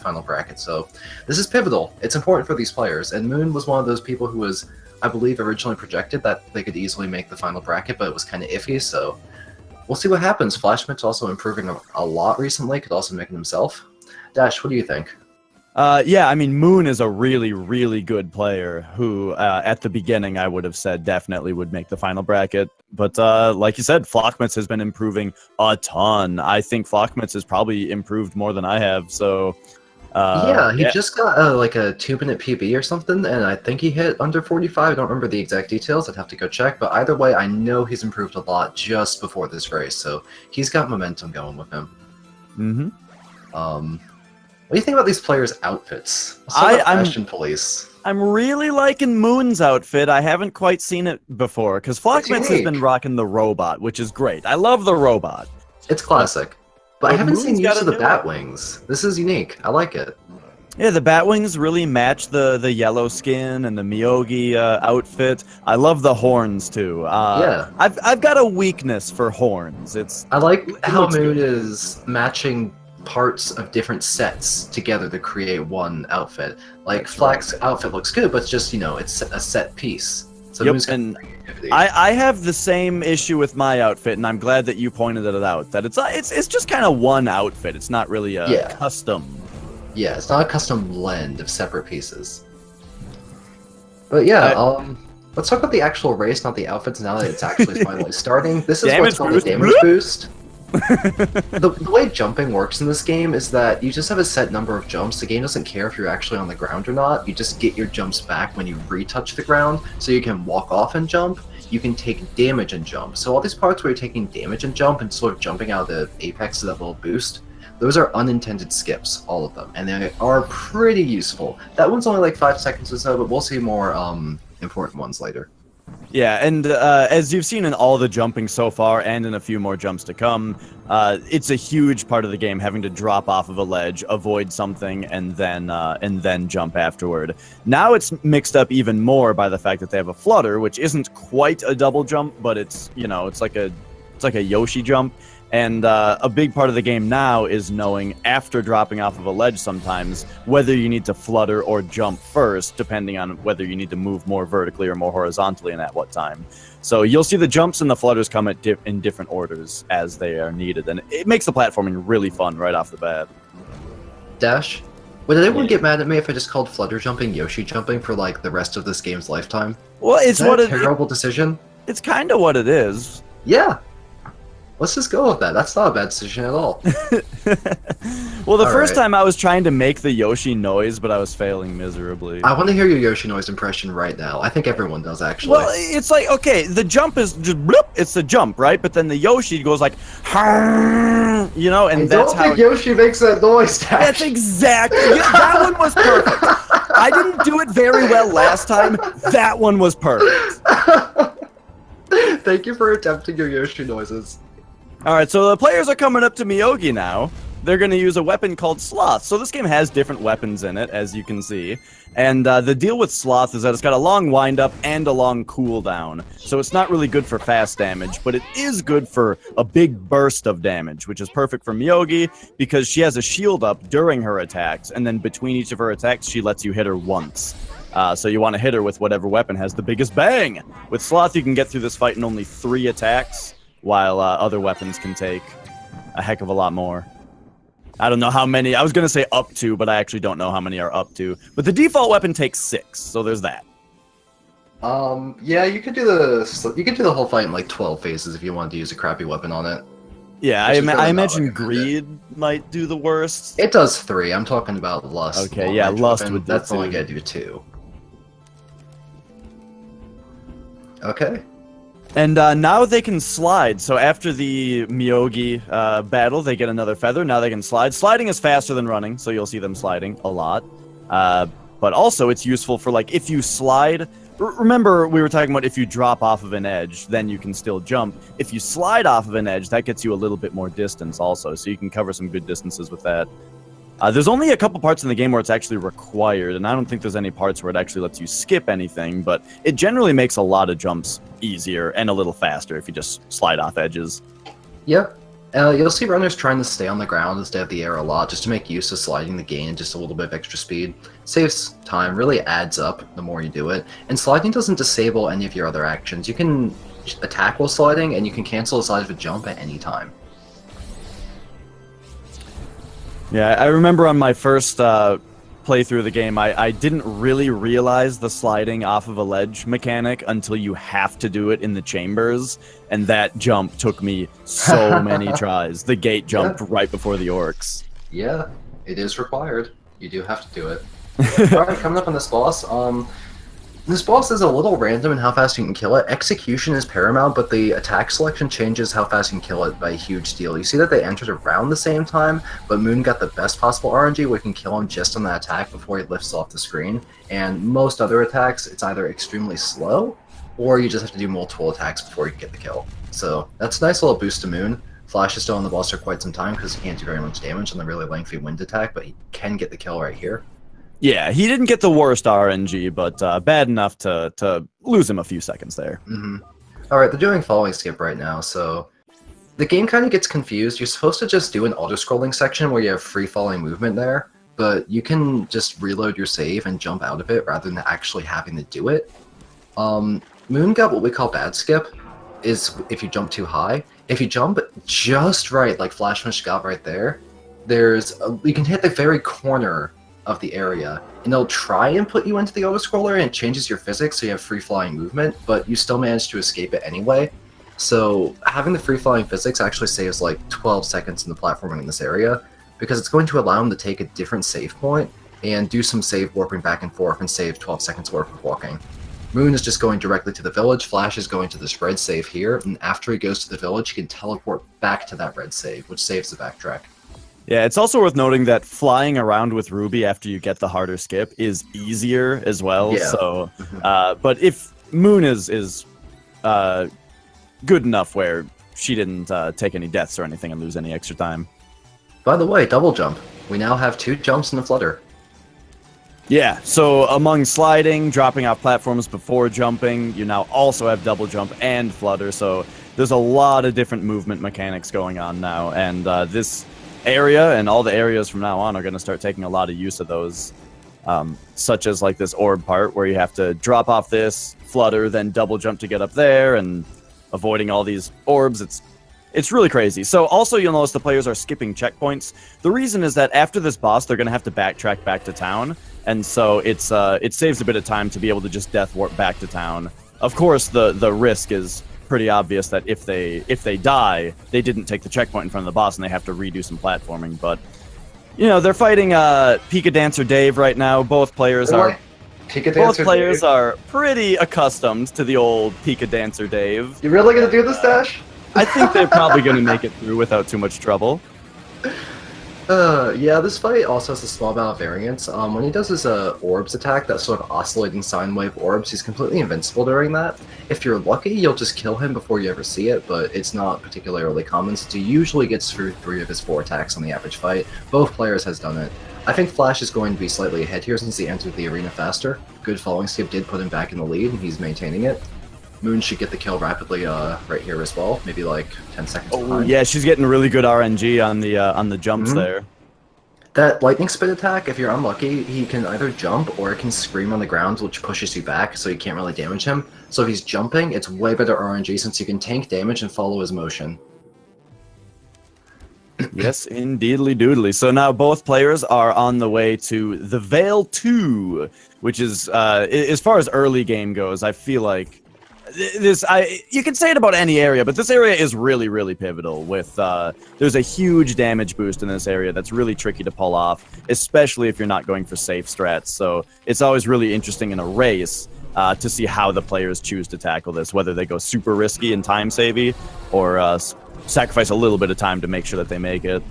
final bracket. So this is pivotal. It's important for these players. And Moon was one of those people who was, I believe, originally projected that they could easily make the final bracket, but it was kind of iffy. So we'll see what happens. flachmitz also improving a lot recently, could also make it himself. Dash, what do you think? Yeah, I mean, Moon is a really, really good player who, at the beginning, I would have said definitely would make the final bracket. But like you said, flachmitz has been improving a ton. I think flachmitz has probably improved more than I have, so... yeah, he just got like a 2-minute PB or something, and I think he hit under 45. I don't remember the exact details. I'd have to go check. But either way, I know he's improved a lot just before this race, so he's got momentum going with him. Mm-hmm. What do you think about these players' outfits? Fashion police. I'm really liking Moon's outfit. I haven't quite seen it before, because flachmitz has been rocking the robot, which is great. I love the robot. It's classic. But I haven't seen use of the bat wings. This is unique. I like it. Yeah, the bat wings really match the yellow skin and the Miyogi outfit. I love the horns too. Yeah, I've got a weakness for horns. I like how Moon is matching parts of different sets together to create one outfit. Like Flak's outfit looks good, but it's just, you know, it's a set piece. So and I have the same issue with my outfit, and I'm glad that you pointed it out. That it's just kind of one outfit. It's not really a custom. Yeah, it's not a custom blend of separate pieces. But yeah, let's talk about the actual race, not the outfits. Now that it's actually finally starting, this is what's called a damage boost. The way jumping works in this game is that you just have a set number of jumps. The game doesn't care if you're actually on the ground or not. You just get your jumps back when you retouch the ground, so you can walk off and jump. You can take damage and jump. So all these parts where you're taking damage and jump and sort of jumping out of the apex of that little boost, those are unintended skips, all of them, and they are pretty useful. That one's only like 5 seconds or so, but we'll see more important ones later. Yeah, and as you've seen in all the jumping so far, and in a few more jumps to come, it's a huge part of the game having to drop off of a ledge, avoid something, and then jump afterward. Now it's mixed up even more by the fact that they have a flutter, which isn't quite a double jump, but it's, you know, it's like a Yoshi jump. And a big part of the game now is knowing, after dropping off of a ledge sometimes, whether you need to flutter or jump first, depending on whether you need to move more vertically or more horizontally and at what time. So you'll see the jumps and the flutters come in different orders as they are needed, and it makes the platforming really fun right off the bat. Dash, would anyone get mad at me if I just called flutter jumping Yoshi jumping for like the rest of this game's lifetime? Well, it's a terrible decision. It's kind of what it is. Yeah. Let's just go with that. That's not a bad decision at all. Well, the first time I was trying to make the Yoshi noise, but I was failing miserably. I want to hear your Yoshi noise impression right now. I think everyone does, actually. Well, it's like, okay, the jump is just bloop, it's the jump, right? But then the Yoshi goes like, you know, and that's how... I don't think Yoshi makes that noise, Dash. That's exactly... Yeah, that one was perfect. I didn't do it very well last time. That one was perfect. Thank you for attempting your Yoshi noises. Alright, so the players are coming up to Miyogi now. They're going to use a weapon called Sloth. So this game has different weapons in it, as you can see. And the deal with Sloth is that it's got a long wind-up and a long cooldown. So it's not really good for fast damage, but it is good for a big burst of damage, which is perfect for Miyogi because she has a shield up during her attacks, and then between each of her attacks, she lets you hit her once. So you want to hit her with whatever weapon has the biggest bang. With Sloth, you can get through this fight in only 3 attacks, while other weapons can take a heck of a lot more. I don't know how many. I was going to say up to, but I actually don't know how many are up to. But the default weapon takes 6, so there's that. Yeah, you could do the whole fight in like 12 phases if you wanted to use a crappy weapon on it. Yeah, I imagine Greed might do the worst. It does 3. I'm talking about Lust. Okay, yeah, Lust weapon. would do That's 2. only going to do 2. Okay. And now they can slide. So after the Miyogi battle, they get another feather. Now they can slide. Sliding is faster than running, so you'll see them sliding a lot. But also, it's useful for, like, if you slide... Remember, we were talking about if you drop off of an edge, then you can still jump. If you slide off of an edge, that gets you a little bit more distance also, so you can cover some good distances with that. There's only a couple parts in the game where it's actually required, and I don't think there's any parts where it actually lets you skip anything, but it generally makes a lot of jumps easier and a little faster if you just slide off edges. Yeah, You'll see runners trying to stay on the ground instead of the air a lot, just to make use of sliding to gain just a little bit of extra speed. Saves time, really adds up the more you do it. And sliding doesn't disable any of your other actions. You can attack while sliding, and you can cancel the slide of a jump at any time. Yeah, I remember on my first playthrough of the game, I didn't really realize the sliding off of a ledge mechanic until you have to do it in the chambers, and that jump took me so many tries. The gate jumped right before the orcs. Yeah, it is required. You do have to do it. Alright, coming up on this boss, this boss is a little random in how fast you can kill it. Execution is paramount, but the attack selection changes how fast you can kill it by a huge deal. You see that they entered around the same time, but Moon got the best possible RNG where you can kill him just on that attack before he lifts off the screen. And most other attacks, it's either extremely slow, or you just have to do multiple attacks before you can get the kill. So that's a nice little boost to Moon. Flash is still on the boss for quite some time because he can't do very much damage on the really lengthy wind attack, but he can get the kill right here. Yeah, he didn't get the worst RNG, but bad enough to lose him a few seconds there. Alright, they're doing following skip right now, so the game kind of gets confused. You're supposed to just do an auto-scrolling section where you have free-falling movement there, but you can just reload your save and jump out of it rather than actually having to do it. Moon got what we call bad skip, is if you jump too high. If you jump just right, like flachmitz got right there, you can hit the very corner of the area, and it'll try and put you into the auto-scroller, and it changes your physics so you have free-flying movement, but you still manage to escape it anyway. So having the free-flying physics actually saves like 12 seconds in the platforming in this area, because it's going to allow him to take a different save point and do some save warping back and forth and save 12 seconds worth of walking. Moon is just going directly to the village, Flash is going to this red save here, and after he goes to the village, he can teleport back to that red save, which saves the backtrack. Yeah, it's also worth noting that flying around with Ruby after you get the harder skip is easier as well. Yeah. So, but if Moon is good enough where she didn't take any deaths or anything and lose any extra time. By the way, double jump. We now have 2 jumps in the flutter. Yeah, so among sliding, dropping off platforms before jumping, you now also have double jump and flutter. So there's a lot of different movement mechanics going on now, and this area and all the areas from now on are going to start taking a lot of use of those, such as like this orb part where you have to drop off this, flutter, then double jump to get up there, and avoiding all these orbs. It's really crazy. So also you'll notice the players are skipping checkpoints. The reason is that after this boss, they're going to have to backtrack back to town, and so it saves a bit of time to be able to just death warp back to town. Of course, the risk is pretty obvious that if they die, they didn't take the checkpoint in front of the boss and they have to redo some platforming. But you know, they're fighting Pika Dancer Dave right now. Both players are pretty accustomed to the old Pika Dancer Dave. You really gonna do this, Dash? I think they're probably gonna make it through without too much trouble. Yeah, this fight also has a small amount of variance. When he does his orbs attack, that sort of oscillating sine wave orbs, he's completely invincible during that. If you're lucky, you'll just kill him before you ever see it, but it's not particularly common, since he usually gets through 3 of his 4 attacks on the average fight. Both players has done it. I think Flash is going to be slightly ahead here since he entered the arena faster. Good following skip did put him back in the lead, and he's maintaining it. Moon should get the kill rapidly right here as well, maybe like 10 seconds behind. Yeah, she's getting really good RNG on the jumps there. That lightning spit attack, if you're unlucky, he can either jump or it can scream on the ground, which pushes you back, so you can't really damage him. So if he's jumping, it's way better RNG since you can tank damage and follow his motion. Yes, indeedly doodly. So now both players are on the way to the Veil 2, which is, as far as early game goes, I feel like you can say it about any area, but this area is really, really pivotal. With there's a huge damage boost in this area that's really tricky to pull off, especially if you're not going for safe strats. So it's always really interesting in a race to see how the players choose to tackle this, whether they go super risky and time savvy, or sacrifice a little bit of time to make sure that they make it.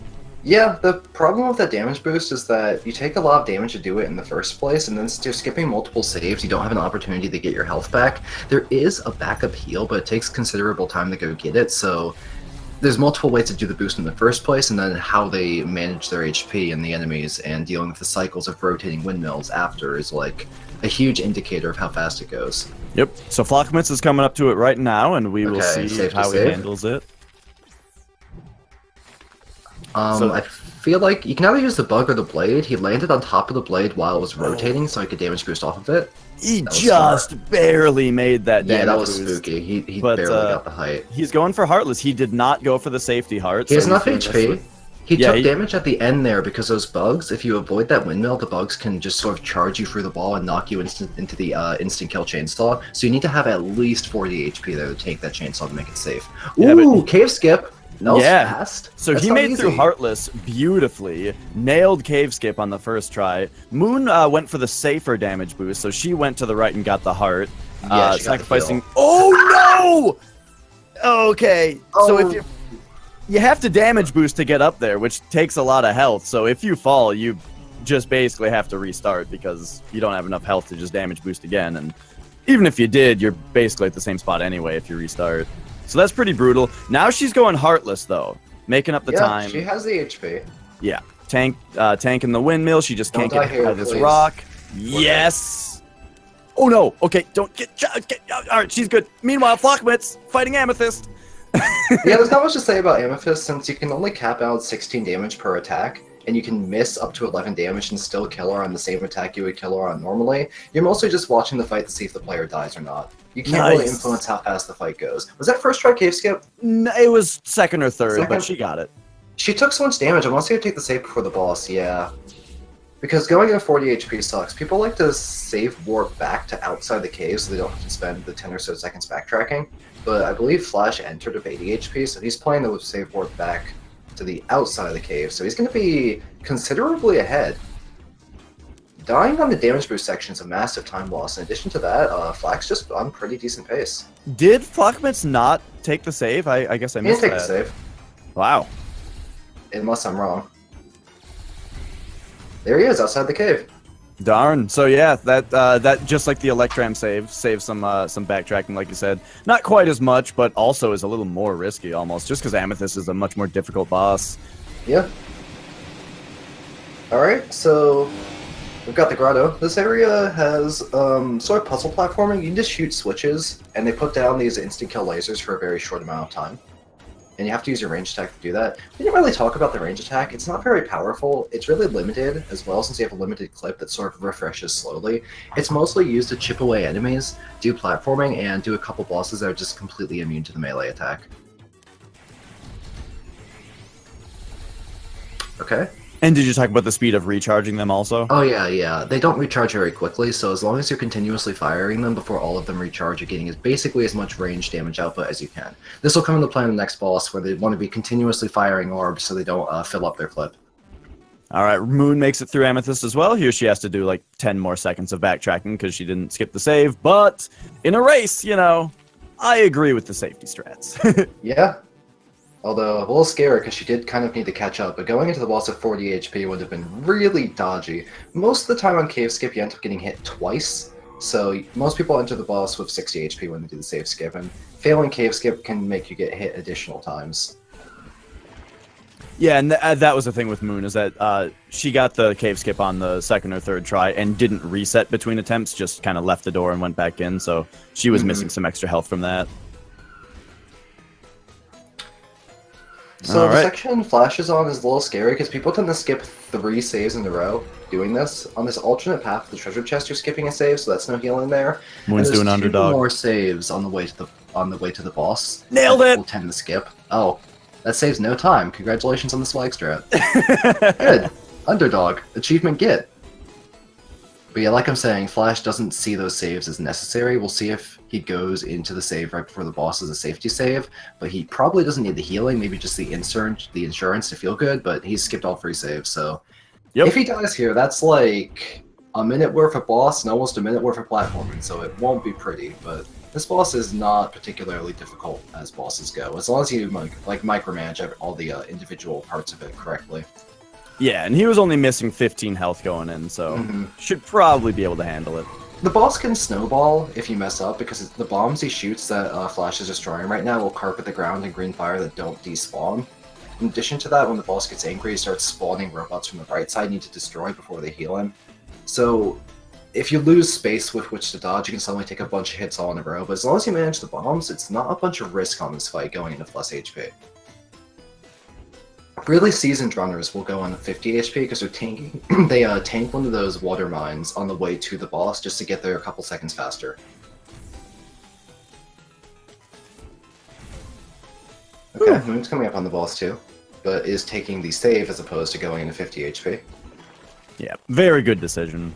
Yeah, the problem with that damage boost is that you take a lot of damage to do it in the first place, and then since you're skipping multiple saves, you don't have an opportunity to get your health back. There is a backup heal, but it takes considerable time to go get it, so there's multiple ways to do the boost in the first place, and then how they manage their HP and the enemies, and dealing with the cycles of rotating windmills after is like a huge indicator of how fast it goes. Yep, so flachmitz is coming up to it right now, and we will see how he handles it. I feel like you can either use the bug or the blade. He landed on top of the blade while it was rotating, so I could damage boost off of it. He just barely made that damage. Yeah, that was boost. spooky. He barely got the height. He's going for Heartless. He did not go for the safety heart. He has enough HP. He took damage at the end there because those bugs, if you avoid that windmill, the bugs can just sort of charge you through the ball and knock you into the instant kill chainsaw. So you need to have at least 40 HP there to take that chainsaw to make it safe. Ooh, cave skip. That was fast. So That's he made through Heartless beautifully, nailed cave skip on the first try. Moon went for the safer damage boost, so she went to the right and got the heart. Yeah, sacrificing. Oh no! Okay, so if you have to damage boost to get up there, which takes a lot of health. So if you fall, you just basically have to restart because you don't have enough health to just damage boost again. And even if you did, you're basically at the same spot anyway if you restart. So that's pretty brutal. Now she's going Heartless though, making up the time. She has the HP. Yeah, tanking the windmill. She just can't get hit by this rock. Yes. Oh no. Okay, don't get. All right, she's good. Meanwhile, flachmitz fighting Amethyst. Yeah, there's not much to say about Amethyst since you can only cap out 16 damage per attack, and you can miss up to 11 damage and still kill her on the same attack you would kill her on normally. You're mostly just watching the fight to see if the player dies or not. You can't really influence how fast the fight goes. Was that first try cave skip? No, it was second or third, but she got it. She took so much damage, I want to see her take the save before the boss, yeah. Because going at 40 HP sucks. People like to save warp back to outside the cave so they don't have to spend the 10 or so seconds backtracking. But I believe Flash entered with 80 HP, so he's playing the save warp back to the outside of the cave, so he's going to be considerably ahead. Dying on the damage boost section is a massive time loss. In addition to that, Flack's just on pretty decent pace. Did flachmitz not take the save? I guess I missed that. He didn't take the save. Wow. Unless I'm wrong. There he is, outside the cave. Darn. So yeah, that just like the Electram save, saves some backtracking, like you said. Not quite as much, but also is a little more risky almost, just because Amethyst is a much more difficult boss. Yeah. Alright, so we've got the grotto. This area has sort of puzzle platforming. You can just shoot switches, and they put down these instant kill lasers for a very short amount of time. And you have to use your range attack to do that. We didn't really talk about the range attack. It's not very powerful. It's really limited as well, since you have a limited clip that sort of refreshes slowly. It's mostly used to chip away enemies, do platforming, and do a couple bosses that are just completely immune to the melee attack. Okay. And did you talk about the speed of recharging them also? Oh yeah. They don't recharge very quickly, so as long as you're continuously firing them before all of them recharge, you're getting basically as much range damage output as you can. This will come into play in the next boss, where they want to be continuously firing orbs so they don't fill up their clip. Alright, Moon makes it through Amethyst as well. Here she has to do like 10 more seconds of backtracking because she didn't skip the save, but in a race, you know, I agree with the safety strats. Yeah. Although, a little scary because she did kind of need to catch up, but going into the boss at 40 HP would have been really dodgy. Most of the time on Cave Skip, you end up getting hit twice, so most people enter the boss with 60 HP when they do the save skip, and failing Cave Skip can make you get hit additional times. Yeah, and that was the thing with Moon, is that she got the Cave Skip on the second or third try and didn't reset between attempts, just kind of left the door and went back in, so she was missing some extra health from that. So the section Flash is on is a little scary because people tend to skip 3 saves in a row doing this. On this alternate path of the treasure chest, you're skipping a save, so that's no healing there. Moon's doing underdog. 2 more saves on the way to the boss. Nailed it! People tend to skip. Oh, that saves no time. Congratulations on the swag strat. Good. Underdog. Achievement get. But yeah, like I'm saying, Flash doesn't see those saves as necessary. We'll see if he goes into the save right before the boss as a safety save, but he probably doesn't need the healing, maybe just the insurance to feel good, but he's skipped all 3 saves, so... Yep. If he dies here, that's like a minute worth of boss and almost a minute worth of platforming, so it won't be pretty, but this boss is not particularly difficult as bosses go, as long as you like micromanage all the individual parts of it correctly. Yeah, and he was only missing 15 health going in, so should probably be able to handle it. The boss can snowball if you mess up, because the bombs he shoots that Flash is destroying right now will carpet the ground in green fire that don't despawn. In addition to that, when the boss gets angry, he starts spawning robots from the right side you need to destroy before they heal him. So, if you lose space with which to dodge, you can suddenly take a bunch of hits all in a row, but as long as you manage the bombs, it's not a bunch of risk on this fight going into plus HP. really seasoned runners will go on 50 HP because they're tanking. They tank one of those water mines on the way to the boss just to get there a couple seconds faster. Okay, Moon's coming up on the boss too, but is taking the save as opposed to going into 50 HP. Yeah, very good decision.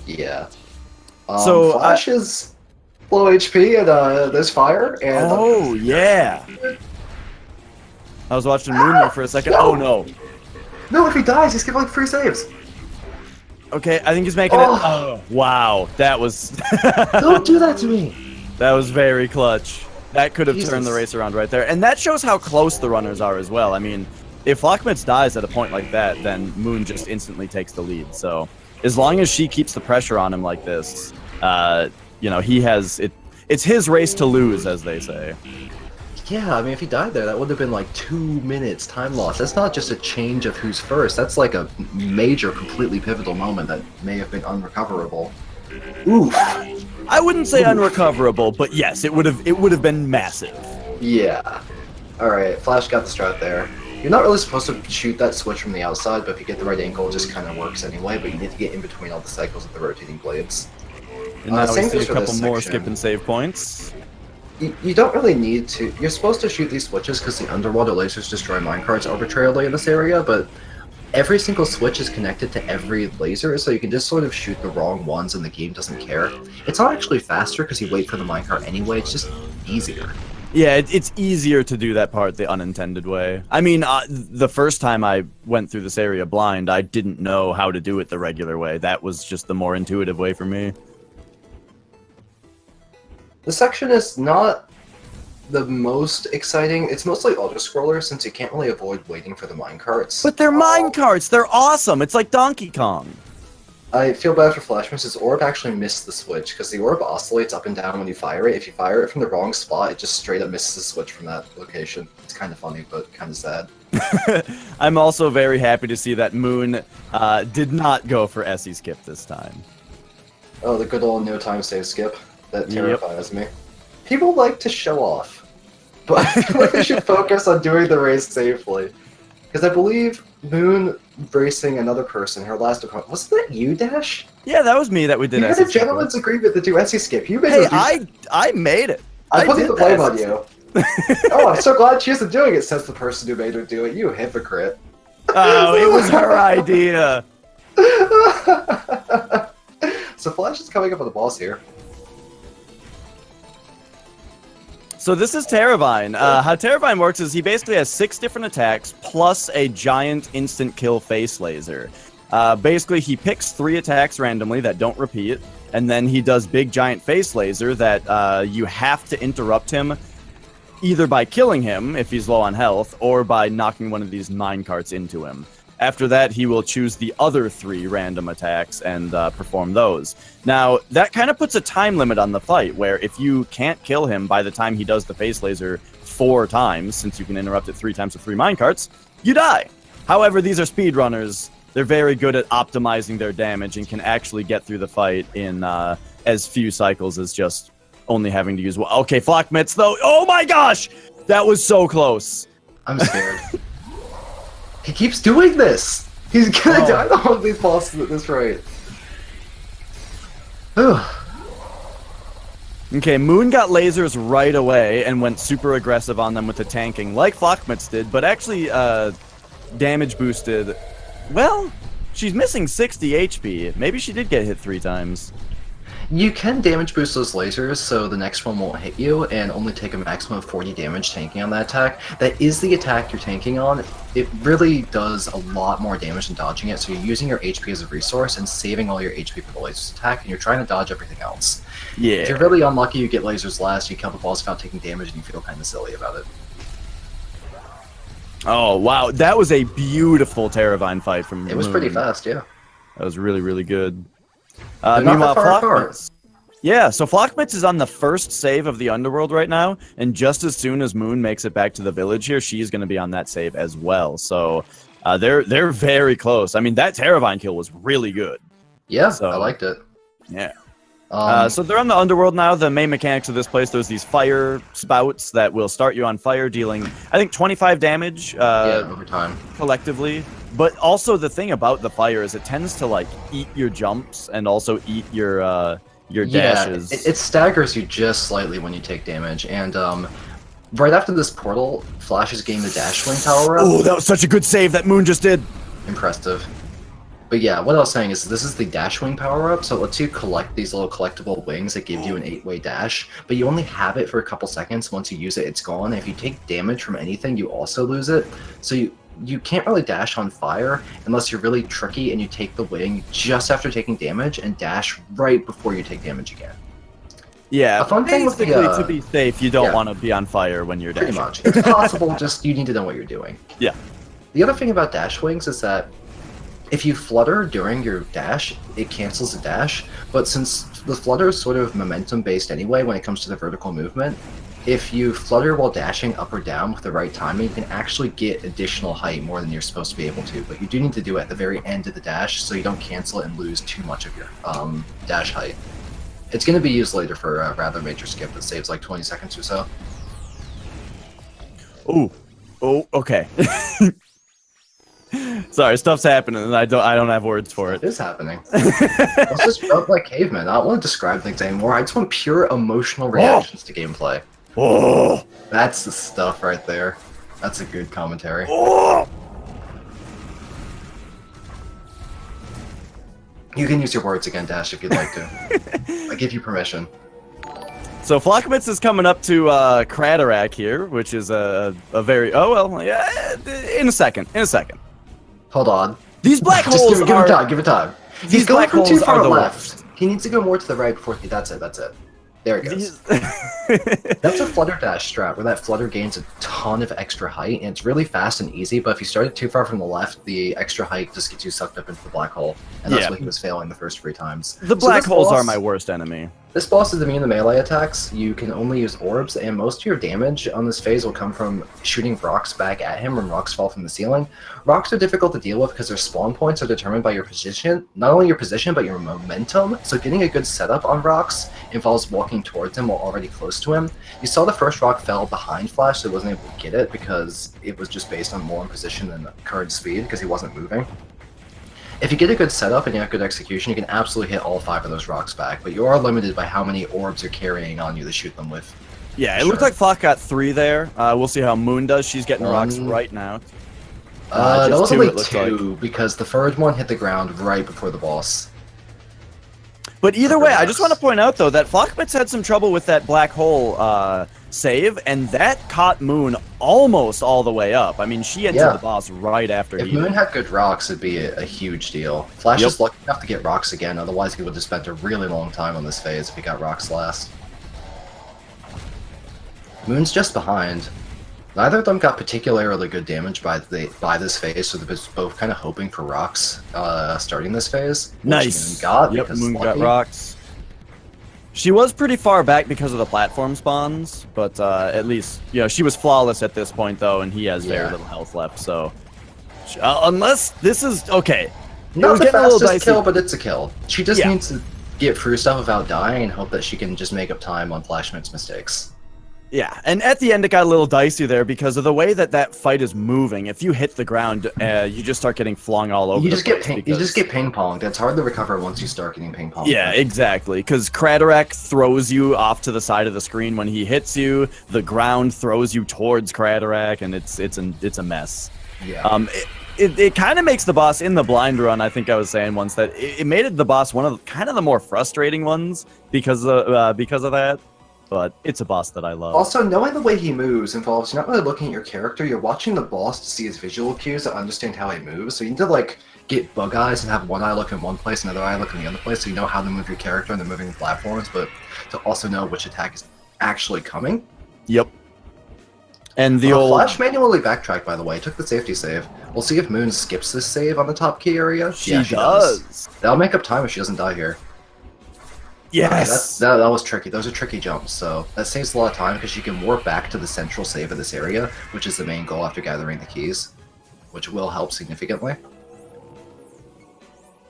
Yeah. So Flash is low HP and there's fire. And oh yeah. I was watching Moon there for a second. Oh no. No, if he dies, he's getting like 3 saves. Okay, I think he's making it. Oh, wow, that was. Don't do that to me. That was very clutch. That could have Jesus. turned the race around right there, and that shows how close the runners are as well. I mean, if flachmitz dies at a point like that, then Moon just instantly takes the lead. So as long as she keeps the pressure on him like this, you know, he has it. It's his race to lose, as they say. Yeah, I mean, if he died there, that would have been like 2 minutes time loss. That's not just a change of who's first. That's like a major, completely pivotal moment that may have been unrecoverable. Oof. I wouldn't say unrecoverable, but yes, it would have been massive. Yeah. All right, Flash got the strat there. You're not really supposed to shoot that switch from the outside, but if you get the right angle, it just kind of works anyway. But you need to get in between all the cycles of the rotating blades. And now we same see goes a for couple this more section. skip and save points. You don't really need to. You're supposed to shoot these switches because the underwater lasers destroy minecarts arbitrarily in this area, but every single switch is connected to every laser, so you can just sort of shoot the wrong ones and the game doesn't care. It's not actually faster because you wait for the minecart anyway, it's just easier. Yeah, it's easier to do that part the unintended way. I mean, the first time I went through this area blind, I didn't know how to do it the regular way. That was just the more intuitive way for me. This section is not the most exciting. It's mostly auto-scroller since you can't really avoid waiting for the minecarts. But they're minecarts! They're awesome! It's like Donkey Kong! I feel bad for flachmitz. His orb actually missed the switch, because the orb oscillates up and down when you fire it. If you fire it from the wrong spot, it just straight up misses the switch from that location. It's kind of funny, but kind of sad. I'm also very happy to see that Moon did not go for Essie skip this time. Oh, the good old no-time save skip. That terrifies me. People like to show off, but I feel like they should focus on doing the race safely. Because I believe Moon racing another person, her last opponent. Wasn't that you, Dash? Yeah, that was me that we did. You had a gentleman's agreement to do Essie skip. You made Hey, I made it. I put the blame on you. Oh, I'm so glad she isn't doing it, says the person who made her do it. You hypocrite. Oh, it was her idea. So Flash is coming up on the boss here. So this is Terravine. How Terravine works is he basically has 6 different attacks plus a giant instant kill face laser. Basically, he picks 3 attacks randomly that don't repeat, and then he does big giant face laser that you have to interrupt him either by killing him if he's low on health or by knocking one of these minecarts into him. After that, he will choose the other 3 random attacks and perform those. Now, that kind of puts a time limit on the fight, where if you can't kill him by the time he does the face laser 4 times, since you can interrupt it 3 times with 3 minecarts, you die. However, these are speedrunners. They're very good at optimizing their damage and can actually get through the fight in as few cycles as just only having to use one. Okay, flachmitz, though. Oh my gosh! That was so close. I'm scared. He keeps doing this! He's gonna die to all of these bosses at this rate. Okay, Moon got lasers right away and went super aggressive on them with the tanking, like flachmitz did, but actually damage boosted. Well, she's missing 60 HP. Maybe she did get hit 3 times. You can damage boost those lasers so the next one won't hit you and only take a maximum of 40 damage tanking on that attack. That is the attack you're tanking on. It really does a lot more damage than dodging it, so you're using your HP as a resource and saving all your HP for the lasers attack, and you're trying to dodge everything else. Yeah. If you're really unlucky, you get lasers last, you kill the boss without taking damage, and you feel kind of silly about it. Oh, wow. That was a beautiful Terravine fight from It was Moon. pretty fast, yeah. That was really, really good. Not Meanwhile, that far apart. flachmitz. Yeah, so flachmitz is on the first save of the underworld right now, and just as soon as Moon makes it back to the village here, she's going to be on that save as well. So they're very close. I mean, that Terravine kill was really good. Yeah, So- I liked it. Yeah. So they're on the underworld now. The main mechanics of this place, there's these fire spouts that will start you on fire, dealing, I think, 25 damage over time. Collectively. But also the thing about the fire is it tends to like eat your jumps and also eat your dashes. It staggers you just slightly when you take damage. And right after this portal, Flash is getting the dash wing power up. Oh, that was such a good save that Moon just did. Impressive. But yeah, what I was saying is this is the dash wing power up, so it lets you collect these little collectible wings that give you an 8-way dash, but you only have it for a couple seconds. Once you use it, it's gone. And if you take damage from anything, you also lose it. So you can't really dash on fire unless you're really tricky and you take the wing just after taking damage and dash right before you take damage again. Yeah, a fun thing with the, to be safe, you don't want to be on fire when you're dashing. Pretty much. It's possible, just you need to know what you're doing. Yeah. The other thing about dash wings is that if you flutter during your dash, it cancels the dash, but since the flutter is sort of momentum-based anyway when it comes to the vertical movement, if you flutter while dashing up or down with the right timing, you can actually get additional height more than you're supposed to be able to, but you do need to do it at the very end of the dash so you don't cancel it and lose too much of your dash height. It's going to be used later for a rather major skip that saves like 20 seconds or so. Oh, okay. Sorry, stuff's happening, and I don't have words for it. It is happening. Let's just felt like cavemen. I don't want to describe things anymore. I just want pure emotional reactions to gameplay. Oh, that's the stuff right there. That's a good commentary. Oh. You can use your words again, Dash, if you'd like to. I give you permission. So flachmitz is coming up to Craterak here, which is a very in a second. Hold on. These black holes give it time. He's going from too far left. He needs to go more to the right before he... That's it. There it goes. That's a flutter dash strat, where that flutter gains a ton of extra height, and it's really fast and easy, but if you started too far from the left, the extra height just gets you sucked up into the black hole, and that's what he was failing the first 3 times. The black holes are my worst enemy. This boss is immune to melee attacks. You can only use orbs, and most of your damage on this phase will come from shooting rocks back at him when rocks fall from the ceiling. Rocks are difficult to deal with because their spawn points are determined by your position, not only your position, but your momentum. So getting a good setup on rocks involves walking towards him while already close to him. You saw the first rock fell behind Flash, so he wasn't able to get it because it was just based on more in position than current speed because he wasn't moving. If you get a good setup and you have good execution, you can absolutely hit all 5 of those rocks back, but you are limited by how many orbs you're carrying on you to shoot them with. Yeah, it looks like Flach got 3 there. We'll see how Moon does. She's getting rocks right now. That was only 2, because the third one hit the ground right before the boss. But either way, I just want to point out, though, that flachmitz had some trouble with that black hole save, and that caught Moon almost all the way up. I mean, she entered the boss right after If Moon had good rocks, it'd be a huge deal. Flash is lucky enough to get rocks again, otherwise he would have spent a really long time on this phase if he got rocks last. Moon's just behind. Neither of them got particularly good damage by this phase, so they're both kind of hoping for rocks starting this phase. Nice. Moon got, Moon got rocks. She was pretty far back because of the platform spawns, but at least, you know, she was flawless at this point, though, and he has very little health left, so... unless this is... Okay. Not the fastest kill, but it's a kill. She just needs to get through stuff without dying and hope that she can just make up time on flachmitz mistakes. Yeah, and at the end it got a little dicey there because of the way that fight is moving. If you hit the ground, you just start getting flung all over. You just get ping-ponged. It's hard to recover once you start getting ping-ponged. Yeah, exactly. Because Craterak throws you off to the side of the screen when he hits you. The ground throws you towards Craterak, and it's a mess. Yeah. It kind of makes the boss in the blind run. I think I was saying once that it made the boss one of kind of the more frustrating ones because of that. But it's a boss that I love. Also, knowing the way he moves involves you're not really looking at your character, you're watching the boss to see his visual cues to understand how he moves. So you need to, like, get bug eyes and have one eye look in one place, another eye look in the other place, so you know how to move your character and the moving platforms, but to also know which attack is actually coming. Yep. And the old... Flash manually backtracked, by the way. Took the safety save. We'll see if Moon skips this save on the top key area. She does. That'll make up time if she doesn't die here. Yes! That was tricky. Those are tricky jumps, so that saves a lot of time because you can warp back to the central save of this area, which is the main goal after gathering the keys, which will help significantly.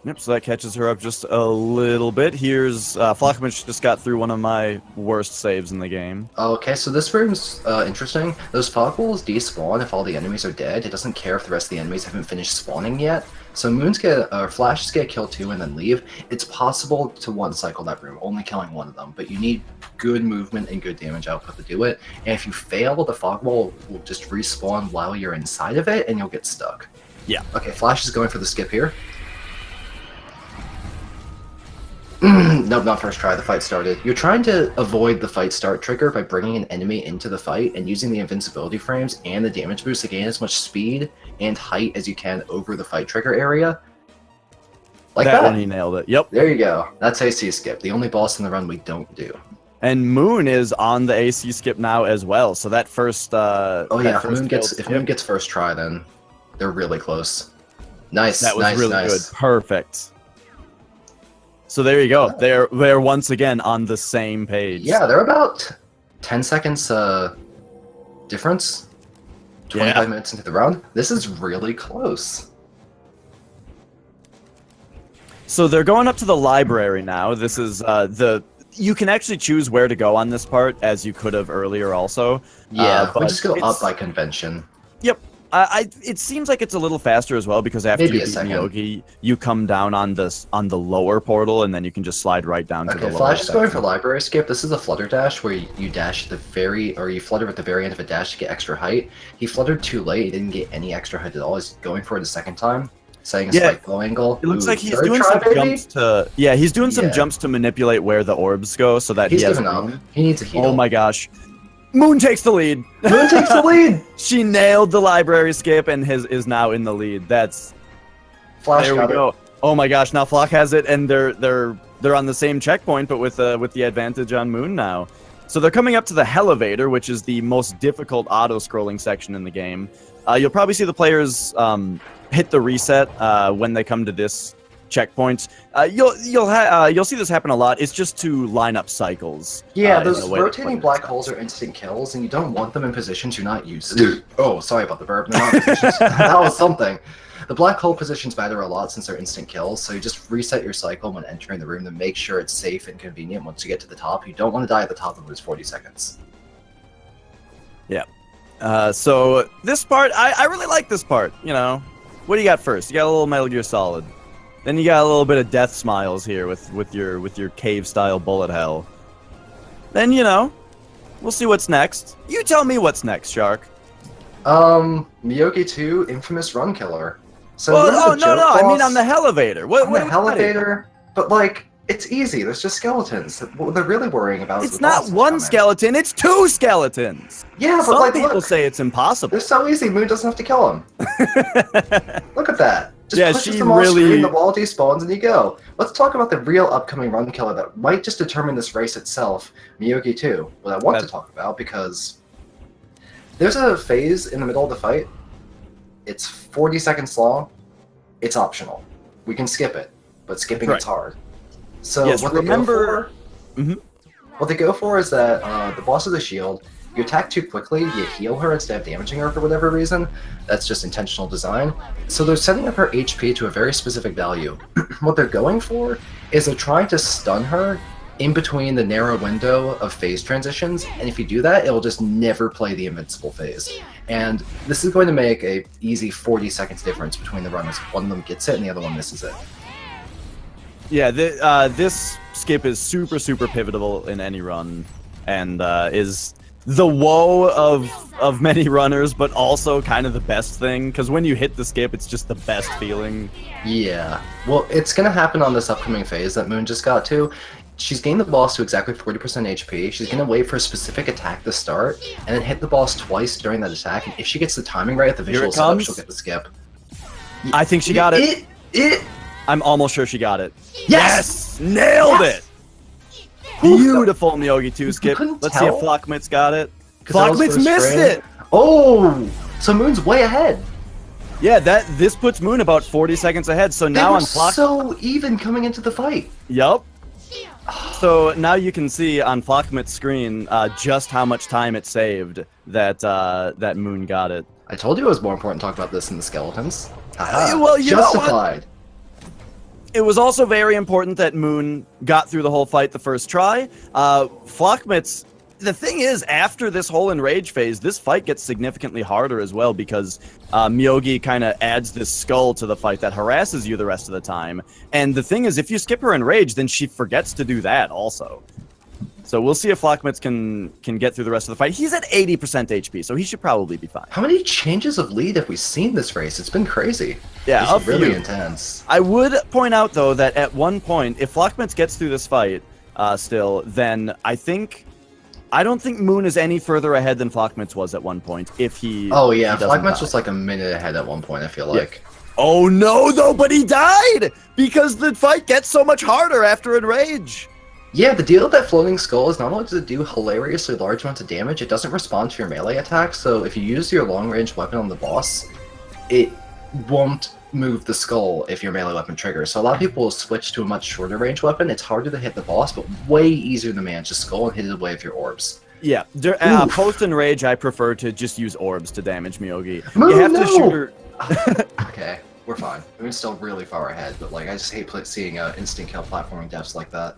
Yep, so that catches her up just a little bit. Here's flachmitz just got through one of my worst saves in the game. Okay, so this room's interesting. Those fog walls despawn if all the enemies are dead. It doesn't care if the rest of the enemies haven't finished spawning yet. So Flashes get kill 2 and then leave. It's possible to one-cycle that room, only killing one of them, but you need good movement and good damage output to do it. And if you fail, the fog wall will just respawn while you're inside of it, and you'll get stuck. Yeah. Okay, Flash is going for the skip here. Nope, not first try. The fight started. You're trying to avoid the fight start trigger by bringing an enemy into the fight and using the invincibility frames and the damage boost to gain as much speed and height as you can over the fight trigger area. Like that. That one, he nailed it. Yep. There you go. That's AC skip. The only boss in the run we don't do. And Moon is on the AC skip now as well. So that first. Oh yeah, if Moon gets first try, then they're really close. Nice. That was nice, really nice. good. Perfect. So there you go. They're once again on the same page. Yeah, they're about 10 seconds difference. 25 minutes into the round. This is really close. So they're going up to the library now. This is you can actually choose where to go on this part, as you could have earlier also. Yeah, but we just go up by convention. Yep. It seems like it's a little faster as well, because after Maybe you a beat second. Miyogi, you come down on the lower portal, and then you can just slide right down to the lower Flash is going for section. library skip. This is a flutter dash where you dash you flutter at the very end of a dash to get extra height. He fluttered too late. He didn't get any extra height at all. He's going for it a second time, setting a slight low angle. It looks like he's third doing try, some baby? jumps to he's doing some Yeah. jumps to manipulate where the orbs go, so that He's he has given up. room. He needs a heal. Oh my gosh. Moon takes the lead. Moon takes the lead. She nailed the library skip and is now in the lead. That's Flash there we got it. go. Oh my gosh, now Flock has it, and they're on the same checkpoint, but with the advantage on Moon now. So they're coming up to the Elevator, which is the most difficult auto-scrolling section in the game. You'll probably see the players hit the reset when they come to this checkpoint. You'll see this happen a lot. It's just to line up cycles. Yeah, in those a way to rotating play black this holes are instant kills, and you don't want them in positions you're not used to. Oh, sorry about the burp. They're not in positions. That was something. The black hole positions matter a lot since they're instant kills, so you just reset your cycle when entering the room to make sure it's safe and convenient once you get to the top. You don't want to die at the top and lose 40 seconds. Yeah. So this part, I really like this part. You know, what do you got first? You got a little Metal Gear Solid. Then you got a little bit of Death Smiles here with your cave style bullet hell. Then we'll see what's next. You tell me what's next, Shark. Miyogi 2, infamous run killer. So Well, no, I mean on the elevator. What on are the we talking about? elevator, but like it's easy. There's just skeletons. What they're really worrying about is It's the not bosses one coming. skeleton. It's two skeletons. Yeah, but Some like people look, say it's impossible. they're so easy. Moon doesn't have to kill them. Look at that. Just Yeah, pushes she them off really- screen, the wall despawns, and you go. Let's talk about the real upcoming run killer that might just determine this race itself, Miyogi 2. What I want to talk about, because there's a phase in the middle of the fight. It's 40 seconds long. It's optional. We can skip it, but skipping Right. it's hard. So Yes, what they remember- go for, Mhm. what they go for is that the boss has a shield. You attack too quickly, you heal her instead of damaging her for whatever reason. That's just intentional design. So they're setting up her HP to a very specific value. What they're going for is they're trying to stun her in between the narrow window of phase transitions, and if you do that, it'll just never play the invincible phase. And this is going to make a easy 40 seconds difference between the runners. One of them gets it and the other one misses it. Yeah, this skip is super, super pivotal in any run, and is the woe of many runners, but also kind of the best thing, because when you hit the skip, it's just the best feeling. Yeah. Well, it's going to happen on this upcoming phase that Moon just got to. She's gained the boss to exactly 40% HP. She's going to wait for a specific attack to start, and then hit the boss twice during that attack. And if she gets the timing right at the Here visual it setup, comes. she'll get the skip. I think she got it. It. I'm almost sure she got it. Yes! Nailed Yes! it! Beautiful Miyogi 2 skip. couldn't Let's see if tell? flachmitz got it. 'Cause that was Flachmitz first missed frame. it! Oh! So Moon's way ahead. Yeah, this puts Moon about 40 seconds ahead, so They now were on Flach... so even coming into the fight. Yup. So now you can see on Flachmitz's screen just how much time it saved that Moon got it. I told you it was more important to talk about this than the skeletons. Well, you know what? Justified. It was also very important that Moon got through the whole fight the first try. Flachmitz, the thing is, after this whole enrage phase, this fight gets significantly harder as well because Myogi kind of adds this skull to the fight that harasses you the rest of the time. And the thing is, if you skip her enrage, then she forgets to do that also. So we'll see if Flachmitz can get through the rest of the fight. He's at 80% HP, so he should probably be fine. How many changes of lead have we seen this race? It's been crazy. Yeah, it's really intense. I would point out, though, that at one point, if Flachmitz gets through this fight still, then I don't think Moon is any further ahead than Flachmitz was at one point, if he... Oh, yeah, Flachmitz was like a minute ahead at one point, I feel like. Yeah. Oh, no, though, but he died! Because the fight gets so much harder after Enrage! Yeah, the deal with that floating skull is not only does it do hilariously large amounts of damage, it doesn't respond to your melee attacks, so if you use your long-range weapon on the boss, it won't move the skull if your melee weapon triggers. So a lot of people will switch to a much shorter range weapon. It's harder to hit the boss, but way easier to manage the skull and hit it away with your orbs. Yeah, post Enrage, I prefer to just use orbs to damage Myogi. Moon, you have no! to shoot her... Okay, we're fine. We're still really far ahead, but like I just hate seeing instant kill platforming deaths like that.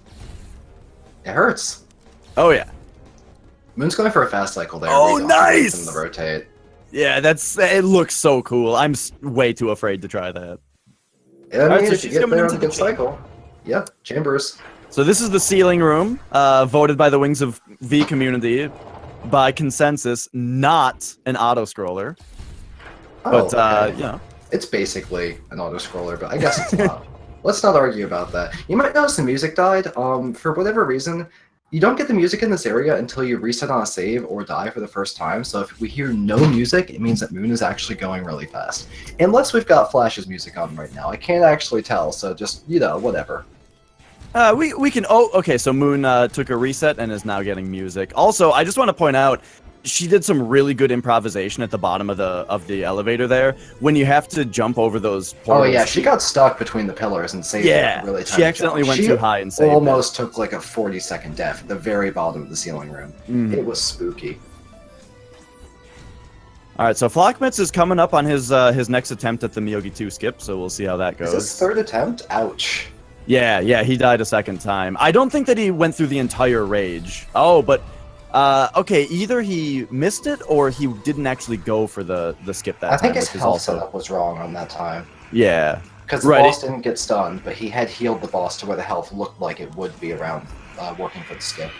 It hurts. Oh, yeah. Moon's going for a fast cycle there. Oh, nice! To rotate. Yeah, it looks so cool. I'm way too afraid to try that. Yeah, I mean, so if you get there on a good cycle. Yep, chambers. So this is the ceiling room, voted by the Wings of V community by consensus, not an auto-scroller. Oh, but, okay. you know. It's basically an auto-scroller, but I guess it's not. Let's not argue about that. You might notice the music died. For whatever reason, you don't get the music in this area until you reset on a save or die for the first time. So if we hear no music, it means that Moon is actually going really fast. Unless we've got Flash's music on right now. I can't actually tell, so just, you know, whatever. We can... Oh, okay, so Moon took a reset and is now getting music. Also, I just want to point out, she did some really good improvisation at the bottom of the elevator there. When you have to jump over those portals. Oh yeah, she got stuck between the pillars and saved it really tiny she accidentally jump. went too high and saved almost took like a 40-second death at the very bottom of the ceiling room. It was spooky. All right, so Flachmitz is coming up on his next attempt at the Myogi 2 skip, so we'll see how that goes. Is this third attempt? Ouch. Yeah, he died a second time. I don't think that he went through the entire rage. Oh, but... okay, either he missed it or he didn't actually go for the skip that time. I think his health setup was wrong on that time. Yeah. Because the boss didn't get stunned, but he had healed the boss to where the health looked like it would be around working for the skip.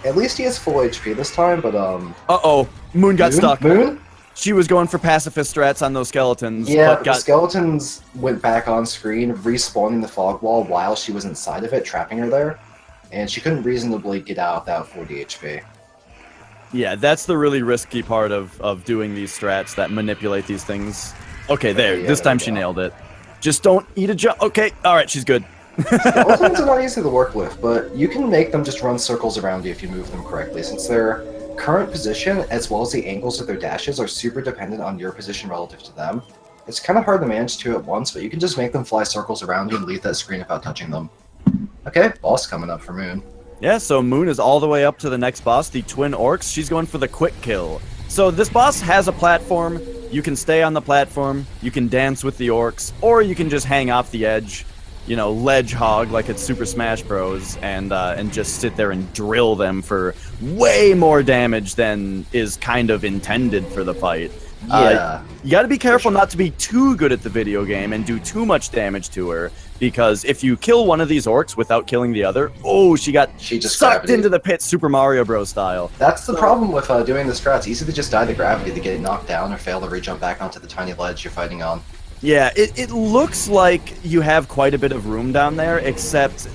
At least he has full HP this time, but Uh-oh, Moon got stuck. Moon? She was going for pacifist strats on those skeletons. Yeah, but the skeletons went back on screen, respawning the fog wall while she was inside of it, trapping her there. And she couldn't reasonably get out without 40 HP. Yeah, that's the really risky part of doing these strats that manipulate these things. Okay, this time she nailed it. Just don't eat a jump. Okay, alright, she's good. Skeletons are not easy to work with, but you can make them just run circles around you if you move them correctly, since their current position, as well as the angles of their dashes, are super dependent on your position relative to them. It's kind of hard to manage two at once, but you can just make them fly circles around you and leave that screen without touching them. Okay, boss coming up for Moon. Yeah, so Moon is all the way up to the next boss, the Twin Orcs. She's going for the quick kill. So this boss has a platform. You can stay on the platform, you can dance with the orcs, or you can just hang off the edge, you know, ledge hog like it's Super Smash Bros. And just sit there and drill them for way more damage than is kind of intended for the fight. Yeah. You gotta be careful not to be too good at the video game and do too much damage to her, because if you kill one of these orcs without killing the other, she just sucked into the pit Super Mario Bros. Style. That's the problem with doing the strats. Easy to just die to gravity to get it knocked down or fail to re-jump back onto the tiny ledge you're fighting on. Yeah, it looks like you have quite a bit of room down there, except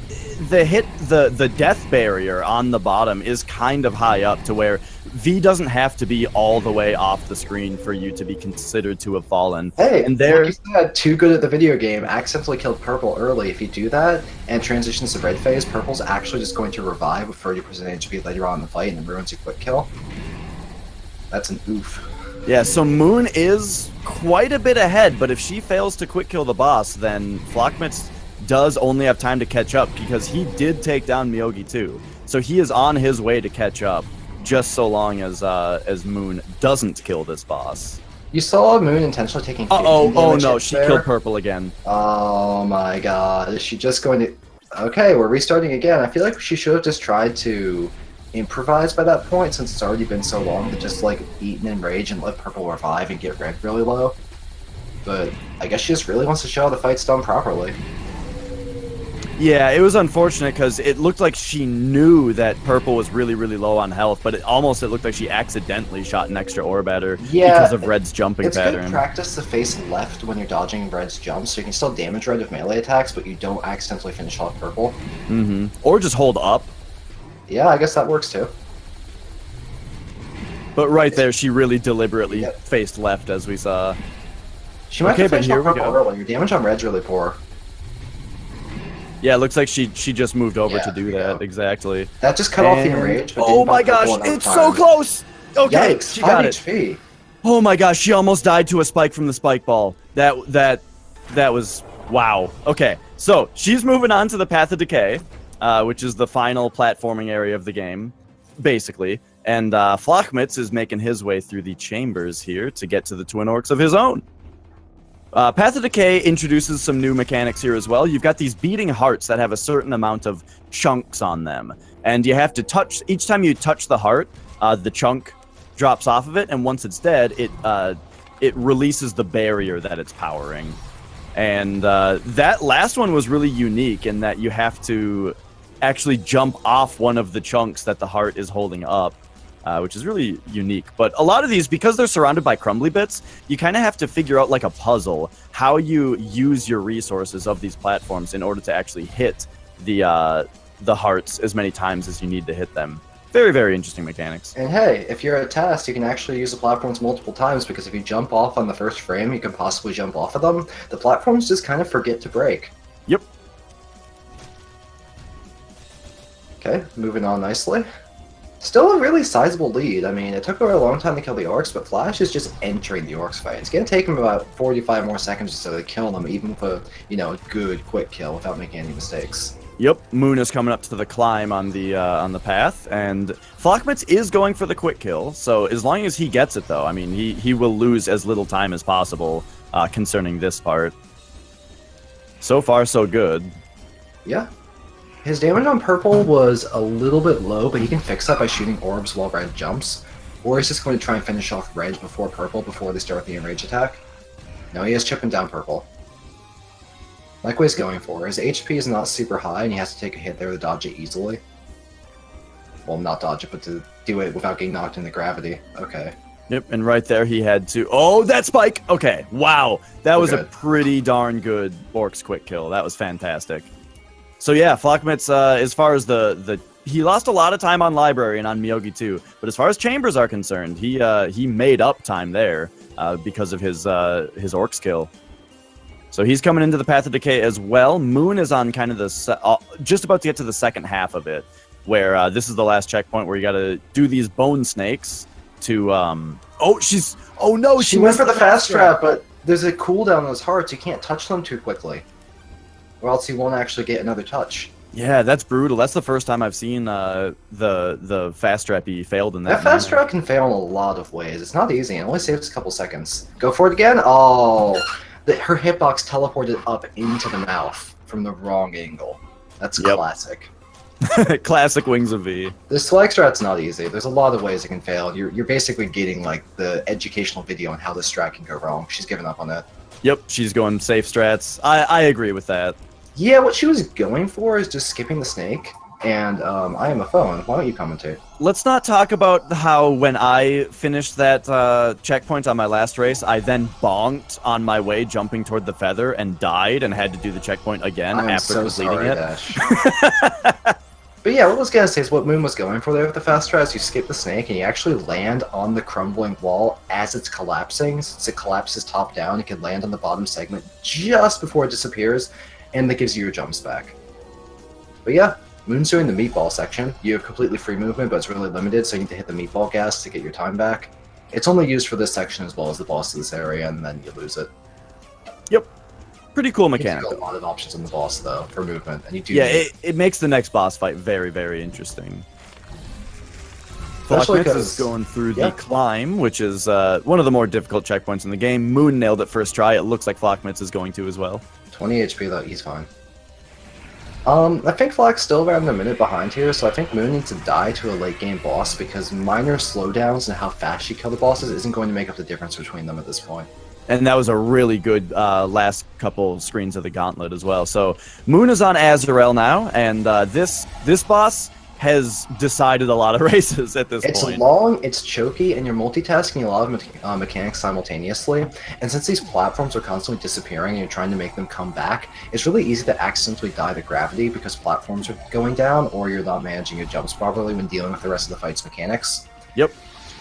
the death barrier on the bottom is kind of high up to where V doesn't have to be all the way off the screen for you to be considered to have fallen. Hey, and there, like you said, too good at the video game, accidentally killed Purple early. If you do that and transitions to red phase, Purple's actually just going to revive with 30% HP later on in the fight and it ruins your quick kill. That's an oof. Yeah, so Moon is quite a bit ahead, but if she fails to quick kill the boss, then Flachmitz does only have time to catch up, because he did take down Myogi too. So he is on his way to catch up, just so long as Moon doesn't kill this boss. You saw Moon intentionally taking 15 Oh damage no, hits she there. killed purple again. Oh my god, is she just going to... Okay, we're restarting again. I feel like she should have just tried to improvise by that point, since it's already been so long, to just, like, eat and enrage and let purple revive and get red really low. But I guess she just really wants to show how the fight's done properly. Yeah, it was unfortunate because it looked like she knew that purple was really, really low on health, but it looked like she accidentally shot an extra orb at her because of red's jumping pattern. It's good practice to face left when you're dodging red's jumps, so you can still damage red with melee attacks, but you don't accidentally finish off purple. Mm-hmm. Or just hold up. Yeah, I guess that works too. But right there, she really deliberately faced left, as we saw. She might have finished off purple early. Your damage on red's really poor. Yeah, it looks like she just moved over to do that. Exactly. That just cut off the enrage. But oh my gosh, it's so close! Okay, Yikes, she got it. HP. Oh my gosh, she almost died to a spike from the spike ball. That was wow. Okay, so she's moving on to the Path of Decay, which is the final platforming area of the game, basically. And Flachmitz is making his way through the chambers here to get to the twin orcs of his own. Path of Decay introduces some new mechanics here as well. You've got these beating hearts that have a certain amount of chunks on them. And you have to touch, each time you touch the heart, the chunk drops off of it, and once it's dead, it releases the barrier that it's powering. And that last one was really unique in that you have to actually jump off one of the chunks that the heart is holding up. Which is really unique. But a lot of these, because they're surrounded by crumbly bits, you kind of have to figure out like a puzzle how you use your resources of these platforms in order to actually hit the hearts as many times as you need to hit them. Very, very interesting mechanics. And hey, if you're at test, you can actually use the platforms multiple times, because if you jump off on the first frame, you can possibly jump off of them. The platforms just kind of forget to break. Yep. Okay, moving on nicely. Still a really sizable lead. I mean, it took her a long time to kill the orcs, but Flash is just entering the orcs fight. It's going to take him about 45 more seconds or so to kill them, even with a, a good, quick kill without making any mistakes. Yep, Moon is coming up to the climb on the path, and Flachmitz is going for the quick kill, so as long as he gets it, though, I mean, he will lose as little time as possible concerning this part. So far, so good. Yeah. His damage on purple was a little bit low, but he can fix that by shooting orbs while red jumps. Or he's just going to try and finish off red before purple before they start the enrage attack. No, he is chipping down purple. Like what he's going for. His HP is not super high, and he has to take a hit there to dodge it easily. Well, not dodge it, but to do it without getting knocked into gravity. Okay. Yep, and right there he had to... Oh, that spike! Okay, wow. That was a pretty darn good Orcs quick kill. That was fantastic. So yeah, Flachmitz, as far as he lost a lot of time on Library and on Miyogi too, but as far as Chambers are concerned, he made up time there because of his Orc skill. So he's coming into the Path of Decay as well. Moon is on kind of just about to get to the second half of it, where this is the last checkpoint where you got to do these bone snakes to she went for the fast trap, but there's a cooldown on those hearts. You can't touch them too quickly, or else he won't actually get another touch. Yeah, that's brutal. That's the first time I've seen the fast trap be failed in that. That fast trap can fail in a lot of ways. It's not easy. It only saves a couple seconds. Go for it again. Oh, her hitbox teleported up into the mouth from the wrong angle. That's classic. Classic Wings of V. This select strat's not easy. There's a lot of ways it can fail. You're basically getting like the educational video on how this strat can go wrong. She's given up on it. Yep, she's going safe strats. I agree with that. Yeah, what she was going for is just skipping the snake. And I am a phone. Why don't you commentate? Let's not talk about how when I finished that checkpoint on my last race, I then bonked on my way jumping toward the feather and died and had to do the checkpoint again after completing it. Dash. But yeah, what I was going to say is what Moon was going for there with the fast try is you skip the snake and you actually land on the crumbling wall as it's collapsing. Since it collapses top down, you can land on the bottom segment just before it disappears, and that gives you your jumps back. But yeah, Moon's doing the meatball section. You have completely free movement, but it's really limited, so you need to hit the meatball gas to get your time back. It's only used for this section as well as the boss of this area, and then you lose it. Yep. Pretty cool mechanic. There's a lot of options on the boss, though, for movement. And you do it makes the next boss fight very, very interesting. Especially Flachmitz is going through the climb, which is one of the more difficult checkpoints in the game. Moon nailed it first try. It looks like Flachmitz is going to as well. 20 HP though, he's fine. I think Flach's still around a minute behind here, so I think Moon needs to die to a late game boss because minor slowdowns and how fast she killed the bosses isn't going to make up the difference between them at this point. And that was a really good last couple screens of the gauntlet as well. So Moon is on Azrael now, and this boss has decided a lot of races at this point. It's long, it's choky, and you're multitasking a lot of mechanics simultaneously. And since these platforms are constantly disappearing and you're trying to make them come back, it's really easy to accidentally die to gravity because platforms are going down or you're not managing your jumps properly when dealing with the rest of the fight's mechanics. Yep.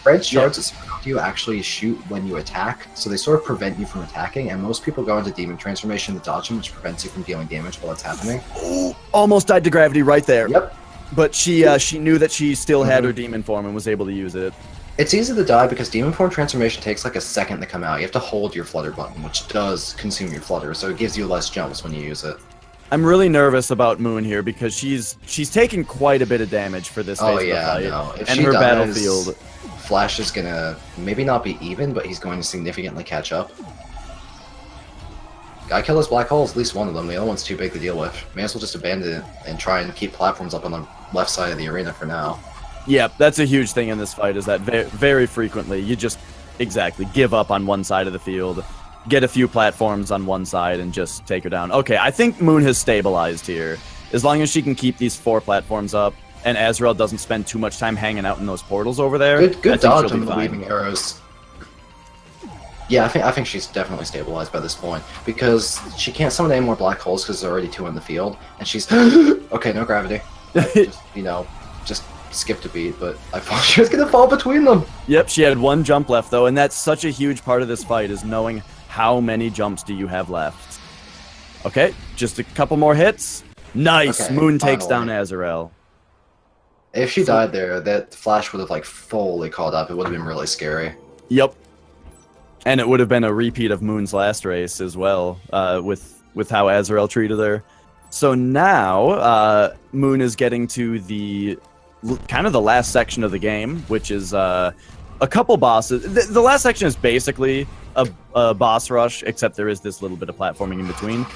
Red shards that surround you actually shoot when you attack, so they sort of prevent you from attacking, and most people go into Demon Transformation to dodge them, which prevents you from dealing damage while it's happening. Ooh, almost died to gravity right there. Yep. But she knew that she still had her demon form and was able to use it. It's easy to die because demon form transformation takes like a second to come out. You have to hold your flutter button, which does consume your flutter, so it gives you less jumps when you use it. I'm really nervous about Moon here because she's taken quite a bit of damage for this phase of the fight. No. If and she her dies, battlefield. Flash is gonna maybe not be even, but he's going to significantly catch up. Gotta kill those black holes, at least one of them. The other one's too big to deal with. May as well just abandon it and try and keep platforms up on the left side of the arena for now. Yeah, that's a huge thing in this fight, is that very frequently you just give up on one side of the field, get a few platforms on one side, and just take her down. Okay, I think Moon has stabilized here. As long as she can keep these 4 platforms up, and Azrael doesn't spend too much time hanging out in those portals over there. Good dodge on the weaving arrows. Yeah, I think she's definitely stabilized by this point, because she can't summon any more black holes because there's already 2 in the field, and she's... okay, no gravity. Just skipped a beat, but I thought she was going to fall between them! Yep, she had 1 jump left, though, and that's such a huge part of this fight, is knowing how many jumps do you have left. Okay, just a couple more hits. Nice! Okay, Moon takes down Azrael. If she died there, that Flash would have, like, fully caught up. It would have been really scary. Yep. And it would have been a repeat of Moon's last race as well, with how Azrael treated her. So now, Moon is getting to the kind of the last section of the game, which is a couple bosses. The last section is basically a boss rush, except there is this little bit of platforming in between.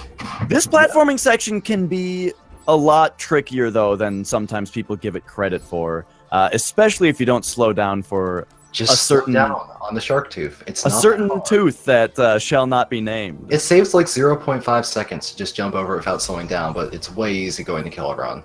This platforming section can be a lot trickier, though, than sometimes people give it credit for, especially if you don't slow down for just a certain slow down on the shark tooth. It's a not certain tooth that shall not be named. It saves like 0.5 seconds to just jump over without slowing down, but it's way easy going to kill a run.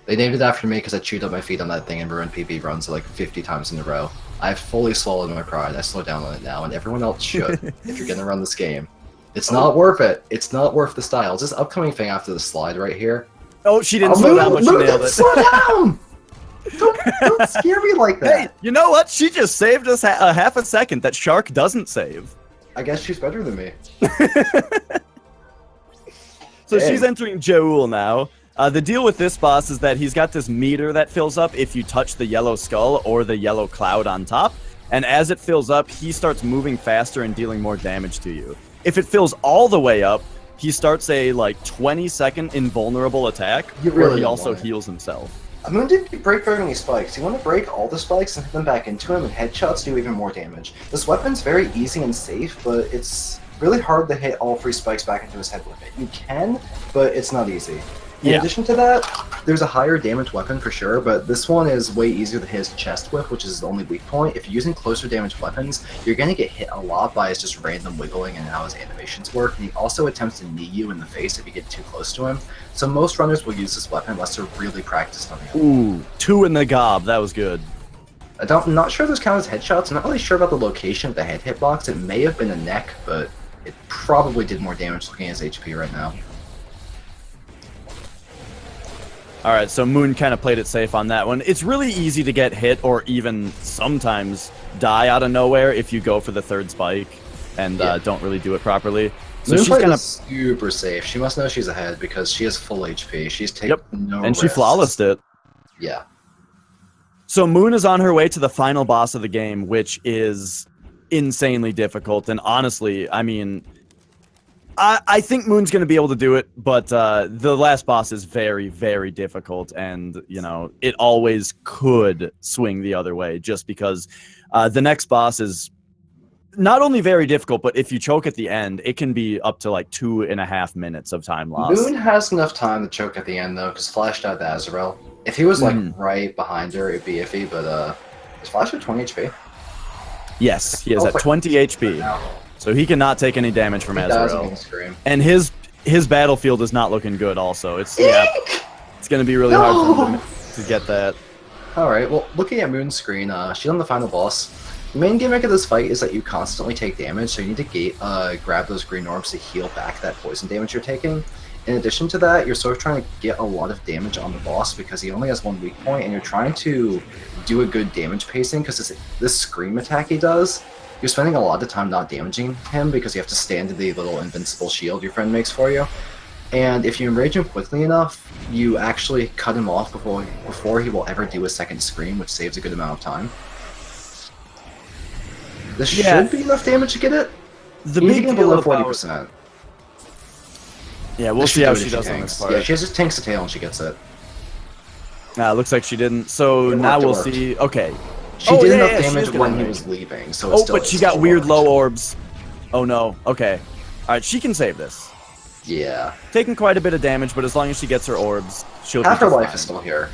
They named it after me because I chewed up my feet on that thing and ruined PB runs like 50 times in a row. I've fully swallowed my pride. I slow down on it now, and everyone else should if you're gonna run this game. It's not worth it. It's not worth the styles. This upcoming thing after the slide right here. Oh, she didn't slow down, but she nailed it. Slow down! Don't scare me like that. Hey, you know what? She just saved us a half a second that Shark doesn't save. I guess she's better than me. So she's entering Joul now. The deal with this boss is that he's got this meter that fills up if you touch the yellow skull or the yellow cloud on top. And as it fills up, he starts moving faster and dealing more damage to you. If it fills all the way up, he starts a like 20-second invulnerable attack where he also heals himself. Moon didn't break very many spikes. You want to break all the spikes and hit them back into him, and headshots do even more damage. This weapon's very easy and safe, but it's really hard to hit all 3 spikes back into his head with it. You can, but it's not easy. In addition to that, there's a higher damage weapon for sure, but this one is way easier to hit his chest with, which is his only weak point. If you're using closer damage weapons, you're going to get hit a lot by his just random wiggling and how his animations work, and he also attempts to knee you in the face if you get too close to him. So most runners will use this weapon unless they're really practiced on the other. Ooh, 2 in the gob, that was good. I'm not sure if those count as headshots. I'm not really sure about the location of the head hitbox. It may have been a neck, but it probably did more damage looking at his HP right now. Alright, so Moon kind of played it safe on that one. It's really easy to get hit or even sometimes die out of nowhere if you go for the 3rd spike and don't really do it properly. So Moon she's kind of super safe. She must know she's ahead because she has full HP. She's taken no and risks. she flawlessed it. Yeah. So Moon is on her way to the final boss of the game, which is insanely difficult. And honestly, I mean, I think Moon's going to be able to do it, but the last boss is very, very difficult, and it always could swing the other way, just because the next boss is not only very difficult, but if you choke at the end, it can be up to like 2.5 minutes of time lost. Moon has enough time to choke at the end though, because Flash died to Azrael. If he was like right behind her, it'd be iffy. But is Flash at 20 HP? Yes, he is at 20 HP. So he cannot take any damage from Azrael. And his battlefield is not looking good also. It's going to be really hard for him to get that. Alright, well, looking at Moon's screen, she's on the final boss. The main gimmick of this fight is that you constantly take damage, so you need to grab those green orbs to heal back that poison damage you're taking. In addition to that, you're sort of trying to get a lot of damage on the boss because he only has one weak point, and you're trying to do a good damage pacing because this scream attack he does, you're spending a lot of time not damaging him because you have to stand in the little invincible shield your friend makes for you. And if you enrage him quickly enough, you actually cut him off before he will ever do a second scream, which saves a good amount of time. This should be enough damage to get it. The big deal below about 40%. Yeah, we'll see how she does on this part. Yeah, she just tanks the tail and she gets it. Looks like she didn't. So now we'll see. Okay. She did enough damage when he was leaving, so it's still, but she got weird low orbs. Oh no. Okay. Alright, she can save this. Yeah. Taking quite a bit of damage, but as long as she gets her orbs, she'll half be her life fine. is still here.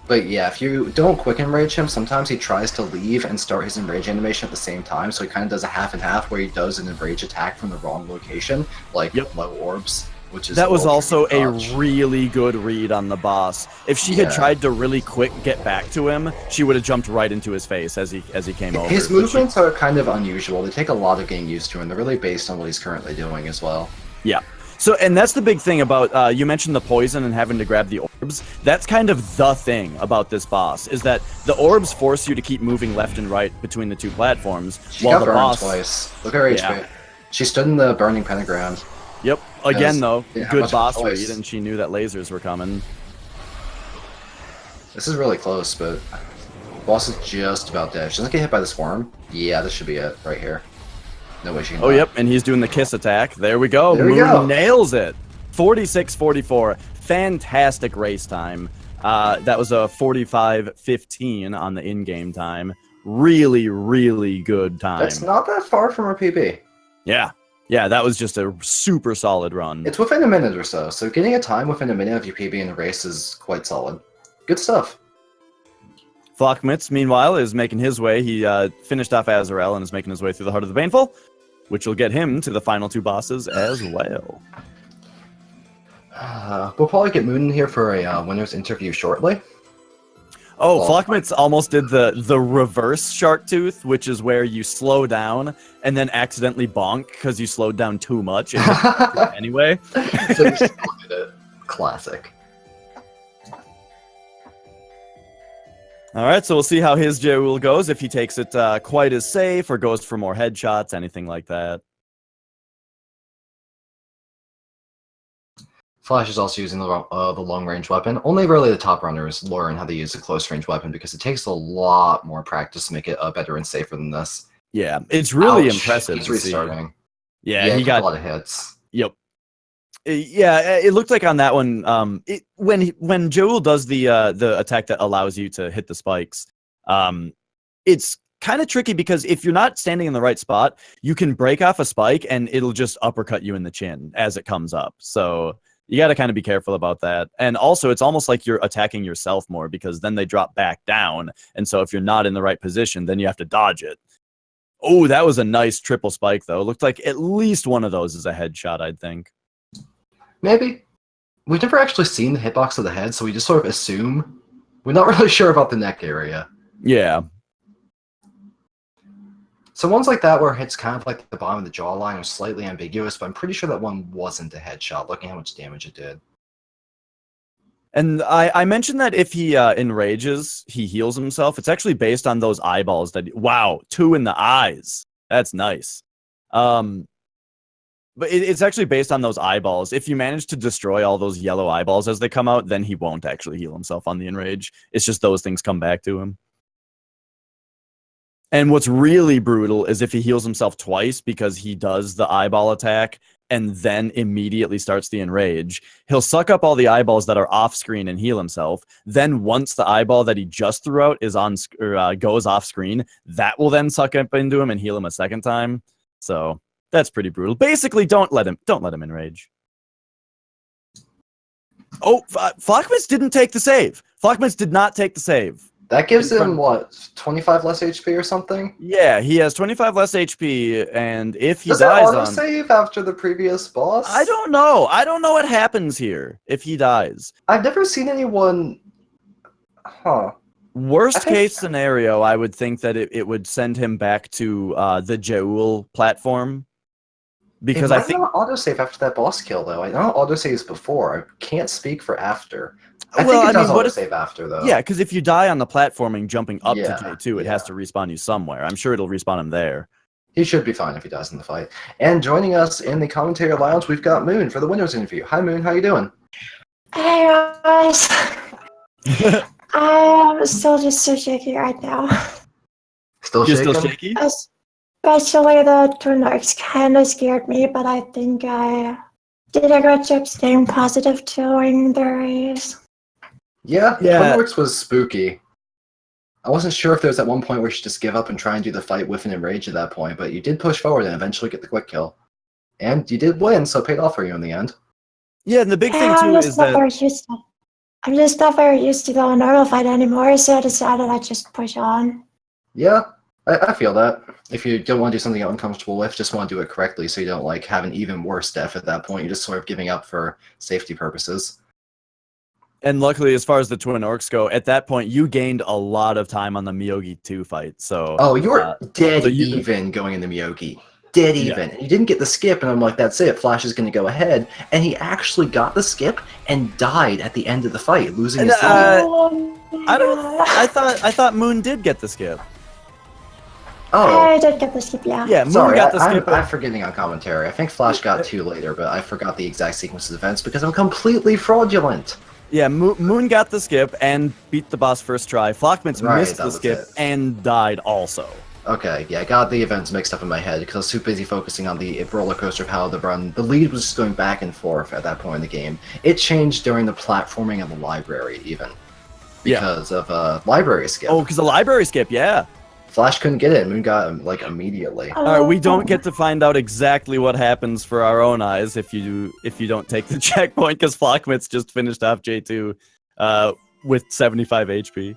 But yeah, if you don't quick enrage him, sometimes he tries to leave and start his enrage animation at the same time, so he kind of does a half and half where he does an enrage attack from the wrong location, like low orbs. That was also a really good read on the boss. If she had tried to really quick get back to him, she would have jumped right into his face as he came over. His movements are kind of unusual. They take a lot of getting used to, and they're really based on what he's currently doing as well. Yeah. So, and that's the big thing about, you mentioned the poison and having to grab the orbs. That's kind of the thing about this boss, is that the orbs force you to keep moving left and right between the two platforms. She got burned twice. Look at her HP. She stood in the burning pentagram. Yep. Again, though, good boss read, choice. and she knew that lasers were coming. This is really close, but boss is just about dead. She doesn't get hit by this worm. Yeah, this should be it right here. No way she can. Oh, yep, and he's doing the kiss attack. There we go. Moon nails it. 46-44. Fantastic race time. That was a 45-15 on the in-game time. Really, really good time. That's not that far from her PB. Yeah. Yeah, that was just a super solid run. It's within a minute or so, so getting a time within a minute of your PB in a race is quite solid. Good stuff. Flachmitz, meanwhile, is making his way. He finished off Azrael and is making his way through the Heart of the Baneful, which will get him to the final two bosses as well. We'll probably get Moon in here for a winner's interview shortly. Oh, Flachmitz almost did the reverse shark tooth, which is where you slow down and then accidentally bonk because you slowed down too much anyway. So you still did it. Classic. All right, so we'll see how his J-Rule goes, if he takes it quite as safe or goes for more headshots, anything like that. Flash is also using the long-range weapon. Only really the top runners learn how to use a close-range weapon because it takes a lot more practice to make it better and safer than this. Yeah, it's really impressive. He's restarting. Yeah, he got a lot of hits. Yep. Yeah, it looked like on that one, when Joel does the attack that allows you to hit the spikes, it's kind of tricky because if you're not standing in the right spot, you can break off a spike and it'll just uppercut you in the chin as it comes up. So you got to kind of be careful about that. And also, it's almost like you're attacking yourself more because then they drop back down. And so if you're not in the right position, then you have to dodge it. Oh, that was a nice triple spike, though. Looked like at least one of those is a headshot, I'd think. Maybe. We've never actually seen the hitbox of the head, so we just sort of assume. We're not really sure about the neck area. Yeah. So ones like that where it hits kind of like the bottom of the jawline are slightly ambiguous, but I'm pretty sure that one wasn't a headshot, looking at how much damage it did. And I mentioned that if he enrages, he heals himself. It's actually based on those eyeballs that... Wow, 2 in the eyes. That's nice. But it's actually based on those eyeballs. If you manage to destroy all those yellow eyeballs as they come out, then he won't actually heal himself on the enrage. It's just those things come back to him. And what's really brutal is if he heals himself twice because he does the eyeball attack, and then immediately starts the enrage, he'll suck up all the eyeballs that are off screen and heal himself. Then once the eyeball that he just threw out is goes off screen, that will then suck up into him and heal him a second time. So that's pretty brutal. Basically, don't let him enrage. Oh, flachmitz didn't take the save. Flachmitz did not take the save. That gives him, what, 25 less HP or something? Yeah, he has 25 less HP, and if he dies dies on... Does it auto-save after the previous boss? I don't know. I don't know what happens here if he dies. I've never seen anyone... Huh. Worst case scenario, I would think that it would send him back to the Jaul platform. Because I think... It might not autosave after that boss kill, though. I know autosaves before. I can't speak for after. I think it does autosave after, though. Yeah, because if you die on the platforming jumping up to J2, it has to respawn you somewhere. I'm sure it'll respawn him there. He should be fine if he dies in the fight. And joining us in the commentator lounge, we've got Moon for the winners interview. Hi, Moon. How you doing? Hey, guys. I'm still just so shaky right now. You're still shaky? Especially the twin orcs kind of scared me, but I think I did a good job staying positive during the race. Yeah. Twin orcs was spooky. I wasn't sure if there was at one point where you should just give up and try and do the fight with an enrage at that point, but you did push forward and eventually get the quick kill. And you did win, so it paid off for you in the end. Yeah, and the big thing too is that... I'm just not very used to the normal fight anymore, so I decided I'd just push on. Yeah, I feel that. If you don't want to do something you're uncomfortable with, just want to do it correctly so you don't like have an even worse death at that point. You're just sort of giving up for safety purposes. And luckily, as far as the twin orcs go, at that point, you gained a lot of time on the Miyogi 2 fight. So you were dead even going into Miyogi. Dead even. And you didn't get the skip, and I'm like, that's it. Flash is going to go ahead. And he actually got the skip and died at the end of the fight, losing his life. I thought Moon did get the skip. Oh. I did get the skip, yeah. Yeah, Moon got the skip. I'm forgetting on commentary. I think Flash got 2 later, but I forgot the exact sequence of events because I'm completely fraudulent. Yeah, Moon got the skip and beat the boss first try. Flachmitz missed the skip and died also. Okay, yeah, I got the events mixed up in my head because I was too busy focusing on the roller coaster of how the run. The lead was just going back and forth at that point in the game. It changed during the platforming of the library, even. Because of library skip. Oh, because the library skip, yeah. Flash couldn't get it, Moon got him, like, immediately. Alright, we don't get to find out exactly what happens for our own eyes if you don't take the checkpoint, because Flachmitz just finished off J2 with 75 HP.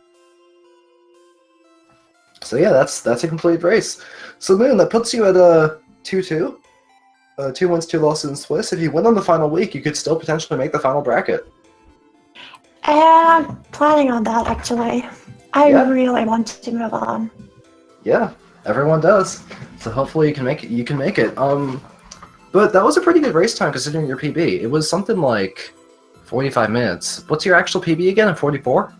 So yeah, that's a complete race. So Moon, that puts you at 2-2. 2 wins, 2 losses in Swiss. If you win on the final week, you could still potentially make the final bracket. I'm planning on that, actually. I really want to move on. Yeah, everyone does. So hopefully you can make it. But that was a pretty good race time considering your PB. It was something like 45 minutes. What's your actual PB again? 44?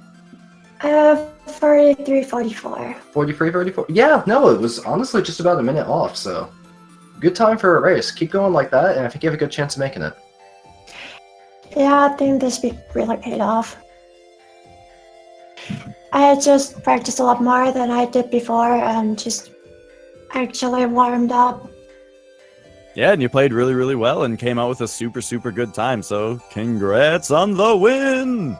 43, 44. 43, 44? Yeah, no, it was honestly just about a minute off, so good time for a race. Keep going like that, and I think you have a good chance of making it. Yeah, I think this week really paid off. I just practiced a lot more than I did before and just actually warmed up. Yeah, and you played really, really well and came out with a super, super good time, so congrats on the win!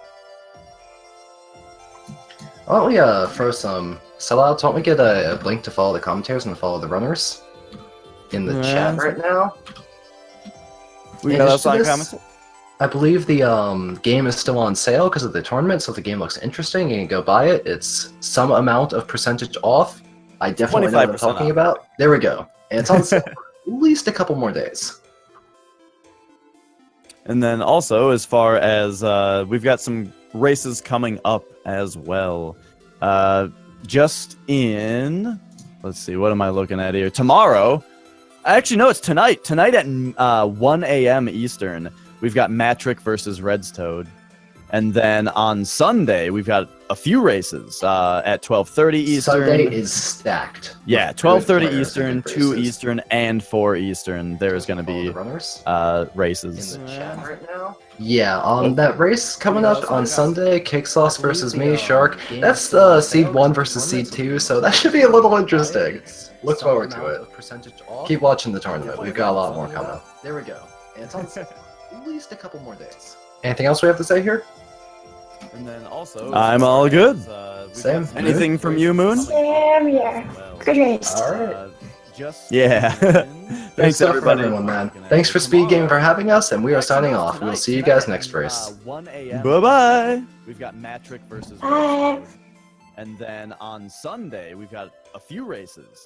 Why don't we throw some sellouts? Why don't we get a link to follow the commentators and follow the runners in the chat right now? We got us on comments. I believe the game is still on sale because of the tournament, so if the game looks interesting, you can go buy it. It's some amount of percentage off. I definitely know what I'm talking about. There we go. And it's on sale for at least a couple more days. And then also, as far as we've got some races coming up as well. Just in, let's see, what am I looking at here? Tomorrow, actually no, it's tonight. Tonight at 1 a.m. Eastern, we've got Matrick versus Red's Toad. And then on Sunday, we've got a few races at 12:30 Eastern. Sunday is stacked. Yeah, with 12:30 good players Eastern, and good 2 races. Eastern, and 4 Eastern. There's going to Follow be the runners races. in the chat right now. Yeah, that race coming up on Sunday, Cake Sauce versus me, Shark. That's Seed 1 versus Seed 2, so that should be a little interesting. Look forward to it. Keep watching the tournament. We've got a lot more coming up. There we go. And it's on at least a couple more days. Anything else we have to say here? And then also, I'm all good. Same. Anything from you, Moon? Same here. Good race. Alright. Yeah. Thanks, stuff for everybody. everyone, man. Thanks for Speed Gaming for having us, and we are signing off. We'll see you guys next race. Bye-bye. We've got Matrick versus Bye. And then on Sunday, we've got a few races.